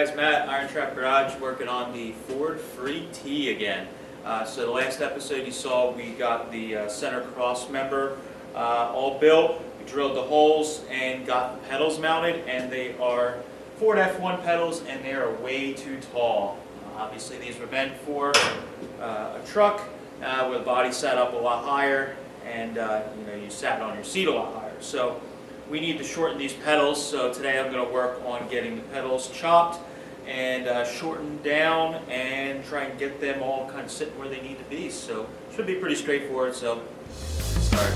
guys, Matt, IronTrap Garage, working on the Ford Free T again. So the last episode you saw, we got the center cross member all built. We drilled the holes and got the pedals mounted, and they are Ford F1 pedals, and they are way too tall. Obviously these were meant for a truck where the body sat up a lot higher, and you sat on your seat a lot higher. So we need to shorten these pedals, so today I'm going to work on getting the pedals chopped and shortened down and try and get them all kind of sitting where they need to be. So it should be pretty straightforward, so let's start.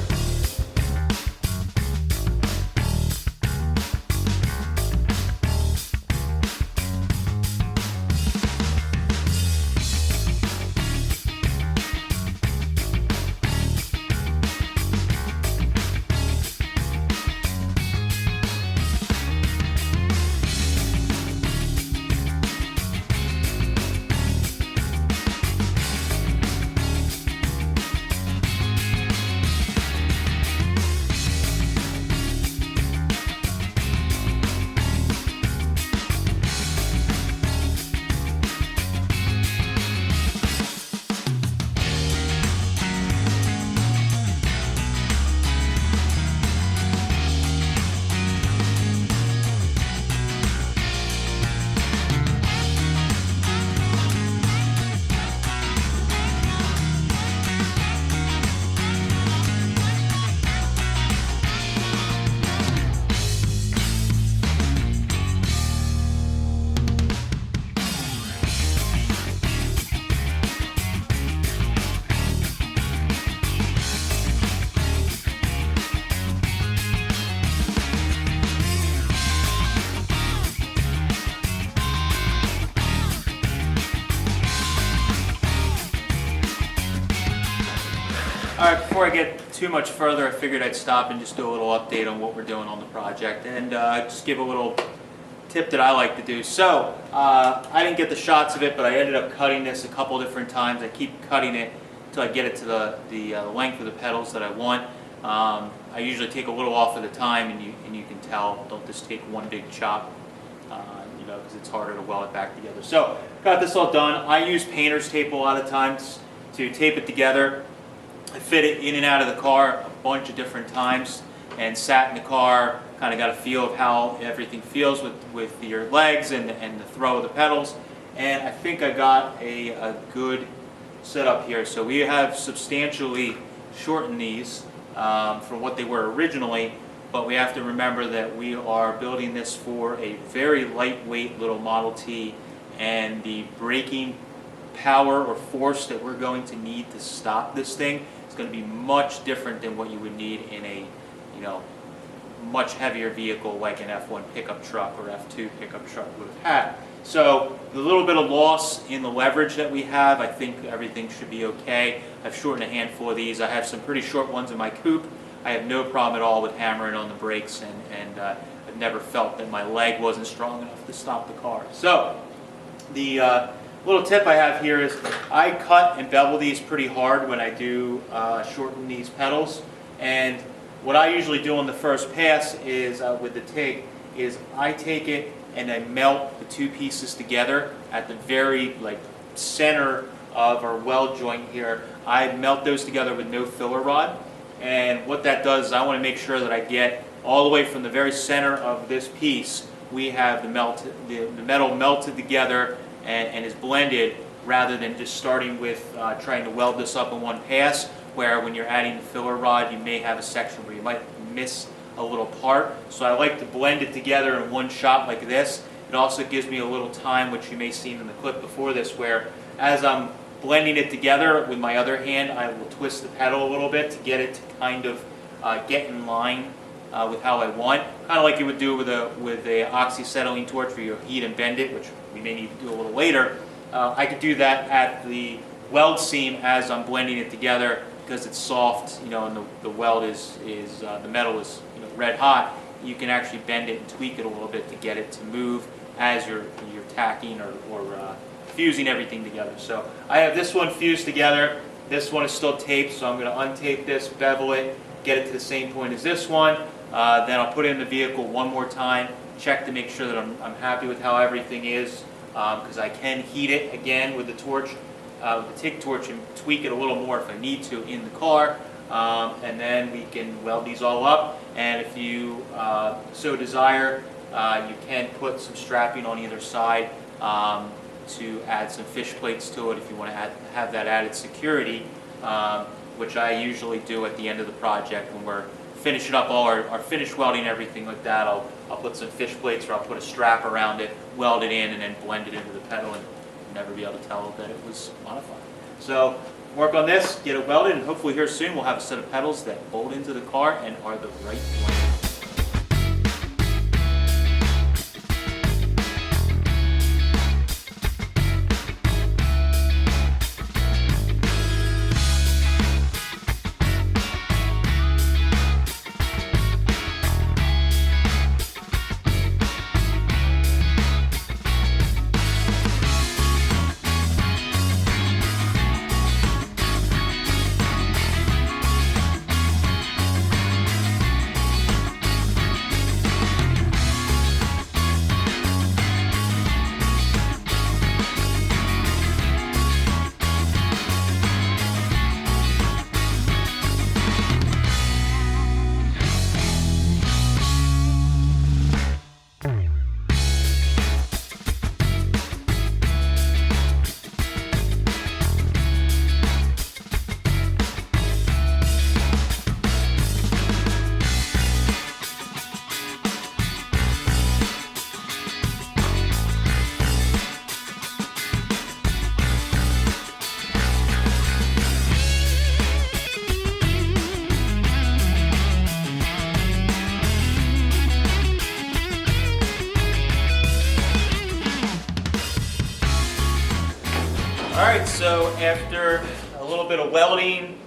Alright, before I get too much further, I figured I'd stop and just do a little update on what we're doing on the project, and just give a little tip that I like to do. So, I didn't get the shots of it, but I ended up cutting this a couple different times. I keep cutting it until I get it to the length of the pedals that I want. I usually take a little off at a time, and you can tell. Don't just take one big chop, because it's harder to weld it back together. So, got this all done. I use painter's tape a lot of times to tape it together. I fit it in and out of the car a bunch of different times and sat in the car, kind of got a feel of how everything feels with your legs and the throw of the pedals. And I think I got a good setup here. So we have substantially shortened these from what they were originally, but we have to remember that we are building this for a very lightweight little Model T, and the braking power or force that we're going to need to stop this thing is going to be much different than what you would need in a much heavier vehicle like an F1 pickup truck or F2 pickup truck would have had. So the little bit of loss in the leverage that we have, I think everything should be okay. I've shortened a handful of these. I have some pretty short ones in my coupe. I have no problem at all with hammering on the brakes, and I've never felt that my leg wasn't strong enough to stop the car. So the little tip I have here is I cut and bevel these pretty hard when I do shorten these pedals, and what I usually do on the first pass is with the TIG is I take it and I melt the two pieces together at the very center of our weld joint here. I melt those together with no filler rod, and what that does is I want to make sure that I get all the way from the very center of this piece. We have the metal melted together and is blended, rather than just starting with trying to weld this up in one pass, where when you're adding the filler rod you may have a section where you might miss a little part. So I like to blend it together in one shot like this. It also gives me a little time, which you may have seen in the clip before this, where as I'm blending it together with my other hand, I will twist the pedal a little bit to get it to kind of get in line with how I want, kind of like you would do with a oxyacetylene torch, where you heat and bend it, which we may need to do a little later. I could do that at the weld seam as I'm blending it together, because it's soft, and the weld the metal is red hot. You can actually bend it and tweak it a little bit to get it to move as you're tacking or fusing everything together. So I have this one fused together. This one is still taped, so I'm going to untape this, bevel it, get it to the same point as this one. Then I'll put it in the vehicle one more time, check to make sure that I'm happy with how everything is, because I can heat it again with the torch, with the TIG torch, and tweak it a little more if I need to in the car. And then we can weld these all up, and if you so desire, you can put some strapping on either side to add some fish plates to it if you want to have that added security, which I usually do at the end of the project when we're finishing up all our finish welding and everything like that. I'll put some fish plates, or I'll put a strap around it, weld it in, and then blend it into the pedal, and never be able to tell that it was modified. So work on this, get it welded, and hopefully here soon we'll have a set of pedals that bolt into the car and are the right one. Alright, so after a little bit of welding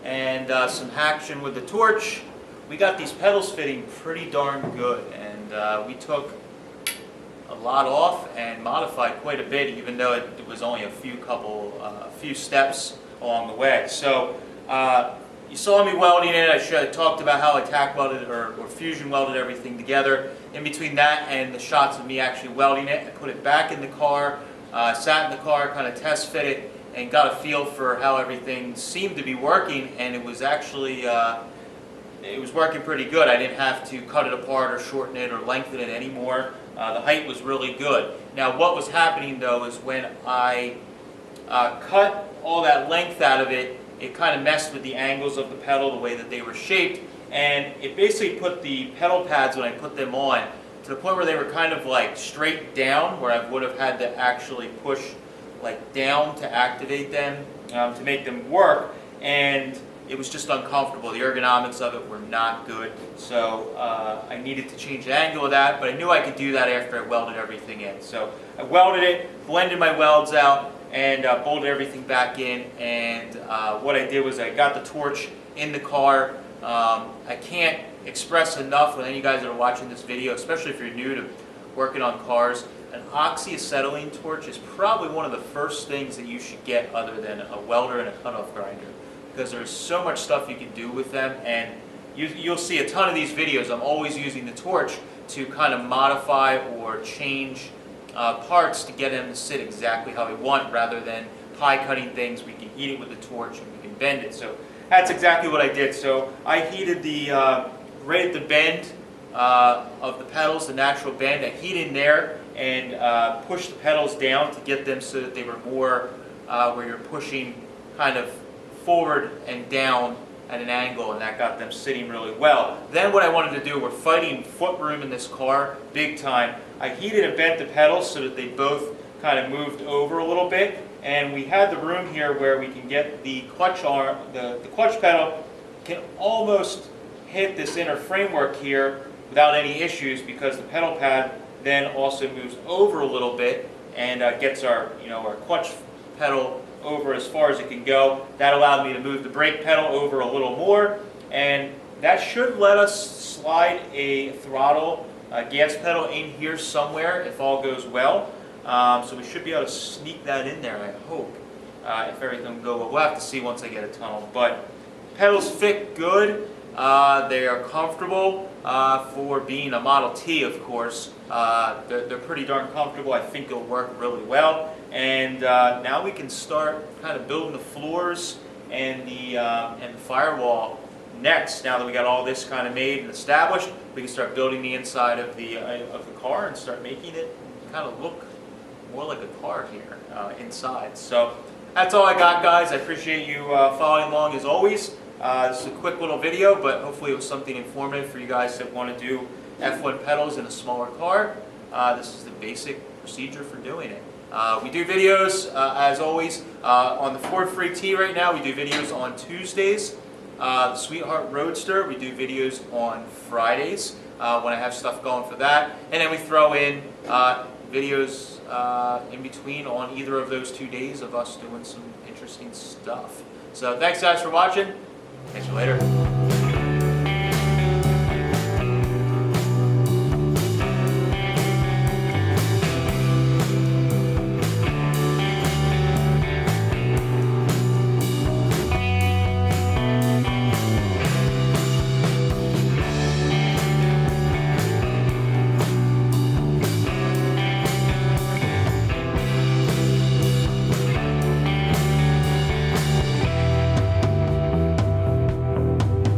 and some action with the torch, we got these pedals fitting pretty darn good, and we took a lot off and modified quite a bit, even though it was only a few steps along the way. So you saw me welding it. I talked about how I tack welded or fusion welded everything together. In between that and the shots of me actually welding it, I put it back in the car, sat in the car, kind of test fit it, and got a feel for how everything seemed to be working, and it was actually it was working pretty good. I didn't have to cut it apart or shorten it or lengthen it anymore. The height was really good. Now what was happening though is when I cut all that length out of it, it kind of messed with the angles of the pedal, the way that they were shaped, and it basically put the pedal pads, when I put them on, to the point where they were kind of like straight down, where I would have had to actually push like down to activate them, to make them work, and it was just uncomfortable. The ergonomics of it were not good, so I needed to change the angle of that, but I knew I could do that after I welded everything in. So I welded it, blended my welds out, and bolted everything back in, and what I did was I got the torch in the car. I can't express enough with any of you guys that are watching this video, especially if you're new to working on cars, an oxyacetylene torch is probably one of the first things that you should get other than a welder and a cutoff grinder, because there's so much stuff you can do with them, and you'll see a ton of these videos. I'm always using the torch to kind of modify or change parts to get them to sit exactly how we want, rather than pie cutting things. We can heat it with the torch and we can bend it. So that's exactly what I did. So I heated the right at the bend of the pedals, the natural bend. I heated in there and pushed the pedals down to get them so that they were more where you're pushing kind of forward and down at an angle, and that got them sitting really well. Then what I wanted to do, we're fighting foot room in this car big time. I heated and bent the pedals so that they both kind of moved over a little bit, and we had the room here where we can get the clutch arm, the clutch pedal can almost hit this inner framework here without any issues, because the pedal pad then also moves over a little bit and gets our clutch pedal over as far as it can go. That allowed me to move the brake pedal over a little more, and that should let us slide a throttle gas pedal in here somewhere if all goes well. So we should be able to sneak that in there, I hope, if everything will go well. We'll have to see once I get a tunnel. But pedals fit good. They are comfortable for being a Model T, of course. They're pretty darn comfortable. I think it'll work really well. And now we can start kind of building the floors and the firewall next. Now that we got all this kind of made and established, we can start building the inside of the car and start making it kind of look more like a car here inside. So that's all I got, guys. I appreciate you following along as always. This is a quick little video, but hopefully it was something informative for you guys that want to do F1 pedals in a smaller car. This is the basic procedure for doing it. We do videos, as always, on the Ford Freak T right now. We do videos on Tuesdays. The Sweetheart Roadster, we do videos on Fridays when I have stuff going for that. And then we throw in videos in between on either of those 2 days of us doing some interesting stuff. So thanks guys for watching. Catch you later.